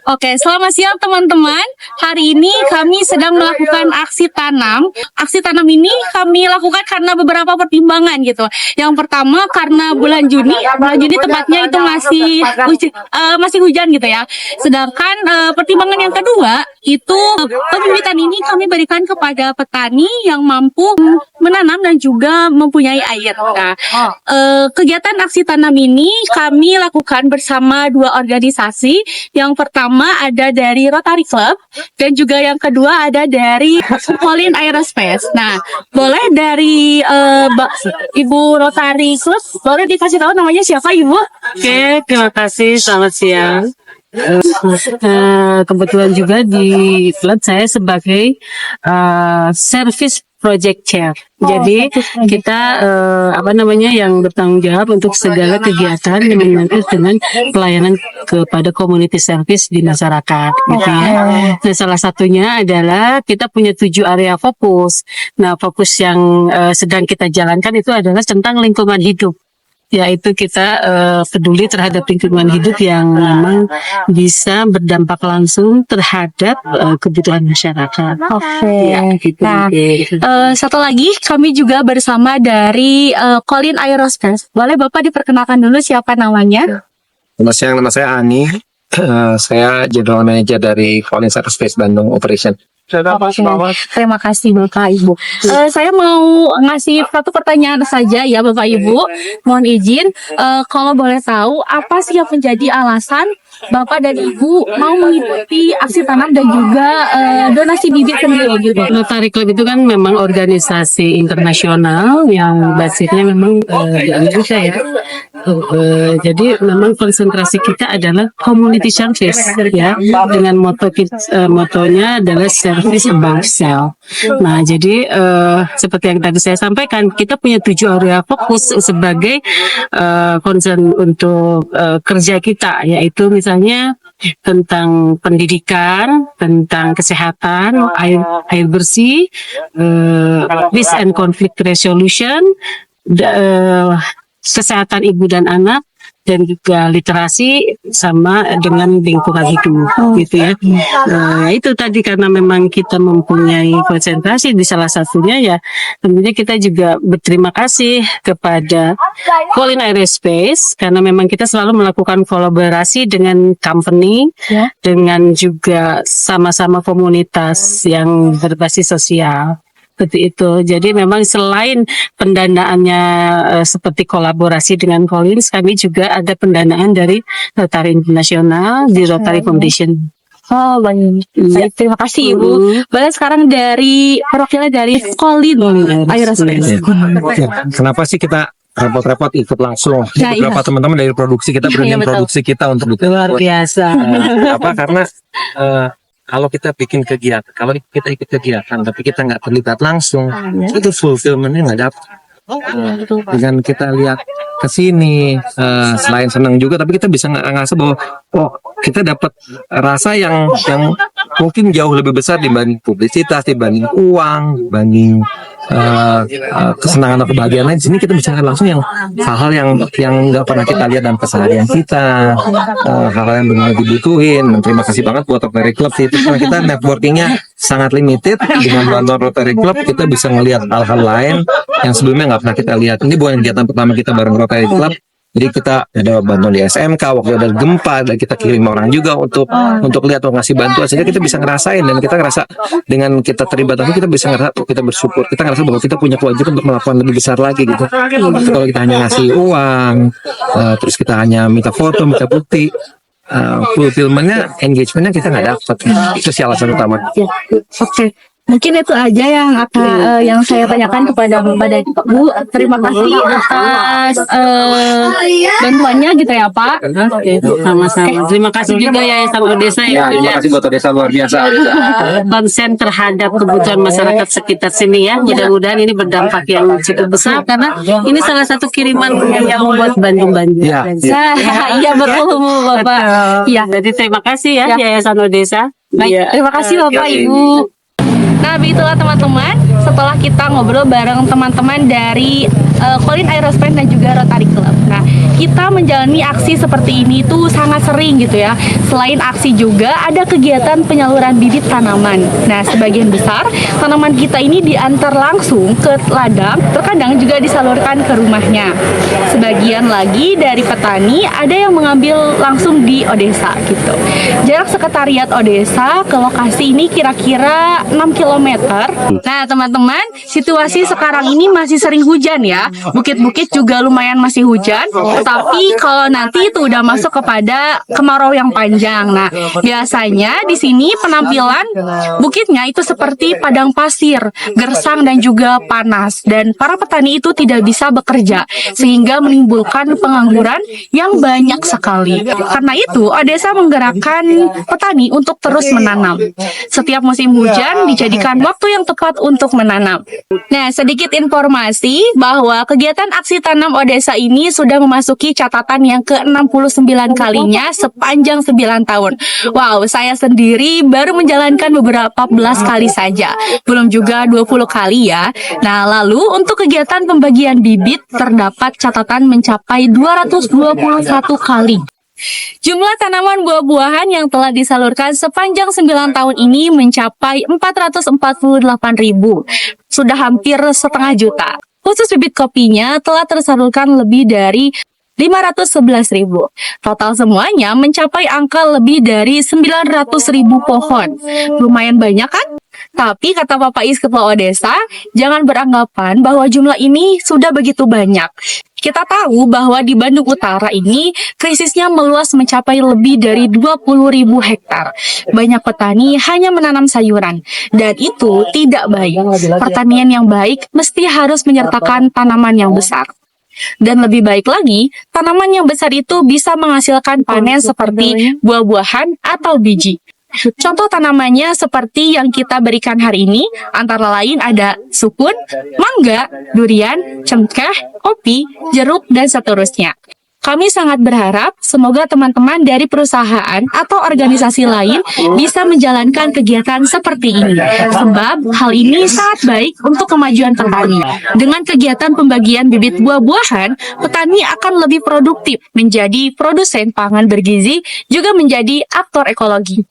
Oke, selamat siang teman-teman. Hari ini kami sedang melakukan aksi tanam. Aksi tanam ini kami lakukan karena beberapa pertimbangan gitu. Yang pertama karena bulan Juni tepatnya itu masih hujan gitu ya. Sedangkan pertimbangan yang kedua itu pembibitan ini kami berikan kepada petani yang mampu menanam dan juga mempunyai air. Nah, kegiatan aksi tanam ini kami lakukan bersama dua organisasi. Yang pertama ada dari Rotary Club dan juga yang kedua ada dari Colin Aerospace. Nah, boleh dari Ibu Rotary Club, boleh dikasih tahu namanya siapa Ibu? Oke, terima kasih. Selamat siang. Kebetulan juga di klub saya sebagai service project chair. Jadi kita yang bertanggung jawab untuk segala kegiatan yang menyangkut dengan pelayanan kepada community service di masyarakat, gitu ya. Nah, salah satunya adalah kita punya 7 area fokus. Nah, fokus yang sedang kita jalankan itu adalah tentang lingkungan hidup. Yaitu kita peduli terhadap lingkungan hidup yang memang bisa berdampak langsung terhadap kebutuhan masyarakat. Oke. Ya, gitu. Nah, satu lagi kami juga bersama dari Colin Aerospace. Boleh Bapak diperkenalkan dulu siapa namanya? Selamat siang, nama saya Ani. Saya General Manager dari Colin Aerospace Bandung Operation. Terima kasih Bapak Ibu. Saya mau ngasih satu pertanyaan saja ya Bapak Ibu. Mohon izin, kalau boleh tahu apa sih yang menjadi alasan Bapak dan Ibu mau mengikuti aksi tanam dan juga donasi bibit sendiri gitu? Rotary Club itu kan memang organisasi internasional yang basisnya memang di Indonesia ya. Jadi memang konsentrasi kita adalah community service ya, dengan motonya adalah service above self. Nah, jadi seperti yang tadi saya sampaikan, kita punya 7 area fokus sebagai concern untuk kerja kita, yaitu misalnya tentang pendidikan, tentang kesehatan, air bersih, peace and conflict resolution, kesehatan ibu dan anak, dan juga literasi sama dengan lingkungan hidup, gitu ya. Nah, itu tadi karena memang kita mempunyai konsentrasi di salah satunya ya, tentunya kita juga berterima kasih kepada Colin Aerospace karena memang kita selalu melakukan kolaborasi dengan company, dengan juga sama-sama komunitas yang berbasis sosial. Seperti itu. Jadi memang selain pendanaannya seperti kolaborasi dengan Collins, kami juga ada pendanaan dari Rotary Internasional di Rotary Foundation. Oh, baik. Terima kasih Ibu. Boleh sekarang dari perwakilan dari Colin Aerospace. Kenapa sih kita repot-repot ikut langsung? Beberapa teman-teman dari produksi kita berani produksi kita untuk itu. Luar biasa. Karena kalau kita bikin kegiatan, kalau kita ikut kegiatan tapi kita nggak terlibat langsung, itu fulfillment-nya nggak dapat. Dengan kita lihat ke sini, selain senang juga, tapi kita bisa ngerasa bahwa kita dapat rasa yang mungkin jauh lebih besar dibanding publisitas, dibanding uang, dibanding kesenangan atau kebahagiaan lain. Di sini kita bicara langsung yang hal-hal yang nggak pernah kita lihat dalam keseharian kita, hal-hal yang benar dibutuhin. Dan terima kasih banget buat Rotary Club itu, karena kita networkingnya sangat limited. Dengan bantuan Rotary Club kita bisa ngelihat hal-hal lain yang sebelumnya nggak pernah kita lihat. Ini bukan kegiatan pertama kita bareng Rotary Club. Jadi kita ada bantuan di SMK, waktu ada gempa, dan kita kirim orang juga untuk lihat, untuk ngasih bantuan, sehingga kita bisa ngerasain, dan kita ngerasa dengan kita terlibat, tapi kita bisa ngerasa, kita bersyukur, kita ngerasa bahwa kita punya kewajiban untuk melakukan lebih besar lagi gitu. Kalau kita hanya ngasih uang, terus kita hanya minta foto, minta bukti, fulfillment-nya, engagement-nya kita nggak dapat. Itu sih alasan utama. Oke. Mungkin itu aja yang saya tanyakan kepada Bapak dan Ibu. Terima kasih atas bantuannya gitu ya Pak. Sama-sama. Terima kasih juga Yayasan Odesa Ya, terima kasih buat Odesa, luar biasa. Konsen terhadap kebutuhan masyarakat sekitar sini ya. Mudah-mudahan ini berdampak yang cukup besar karena ini salah satu kiriman yang membuat Bandung-Bandung. Iya betul Bapak. Iya. Jadi terima kasih ya Yayasan Odesa. Baik, terima kasih Bapak Ibu. Nah, begitulah teman-teman, setelah kita ngobrol bareng teman-teman dari Colin Aerospace dan juga Rotary Club. Nah, kita menjalani aksi seperti ini tuh sangat sering gitu ya. Selain aksi juga ada kegiatan penyaluran bibit tanaman. Nah, sebagian besar tanaman kita ini diantar langsung ke ladang, terkadang juga disalurkan ke rumahnya. Sebagian lagi dari petani ada yang mengambil langsung di Odesa gitu. Jarak sekretariat Odesa ke lokasi ini kira-kira 6 km. Nah, teman-teman, situasi sekarang ini masih sering hujan ya. Bukit-bukit juga lumayan masih hujan. Tapi kalau nanti itu udah masuk kepada kemarau yang panjang. Nah, biasanya di sini penampilan bukitnya itu seperti padang pasir, gersang dan juga panas. Dan para petani itu tidak bisa bekerja sehingga menimbulkan pengangguran yang banyak sekali. Karena itu, Odesa menggerakkan petani untuk terus menanam. Setiap musim hujan dijadikan waktu yang tepat untuk menanam. Nah, sedikit informasi bahwa kegiatan aksi tanam Odesa ini sudah memasuki catatan yang ke-69 kalinya sepanjang 9 tahun. Wow, saya sendiri baru menjalankan beberapa belas kali saja. Belum juga 20 kali ya. Nah, lalu untuk kegiatan pembagian bibit terdapat catatan mencapai 221 kali. Jumlah tanaman buah-buahan yang telah disalurkan sepanjang 9 tahun ini mencapai 448.000. Sudah hampir setengah juta. Khusus bibit kopinya telah tersalurkan lebih dari 511.000. Total semuanya mencapai angka lebih dari 900.000 pohon. Lumayan banyak kan? Tapi kata Bapak Is Ketua Odesa, jangan beranggapan bahwa jumlah ini sudah begitu banyak. Kita tahu bahwa di Bandung Utara ini krisisnya meluas mencapai lebih dari 20.000 hektar. Banyak petani hanya menanam sayuran, dan itu tidak baik. Pertanian yang baik mesti harus menyertakan tanaman yang besar. Dan lebih baik lagi, tanaman yang besar itu bisa menghasilkan panen seperti buah-buahan atau biji. Contoh tanamannya seperti yang kita berikan hari ini, antara lain ada sukun, mangga, durian, cengkeh, kopi, jeruk, dan seterusnya. Kami sangat berharap semoga teman-teman dari perusahaan atau organisasi lain bisa menjalankan kegiatan seperti ini. Sebab hal ini sangat baik untuk kemajuan petani. Dengan kegiatan pembagian bibit buah-buahan, petani akan lebih produktif menjadi produsen pangan bergizi, juga menjadi aktor ekologi.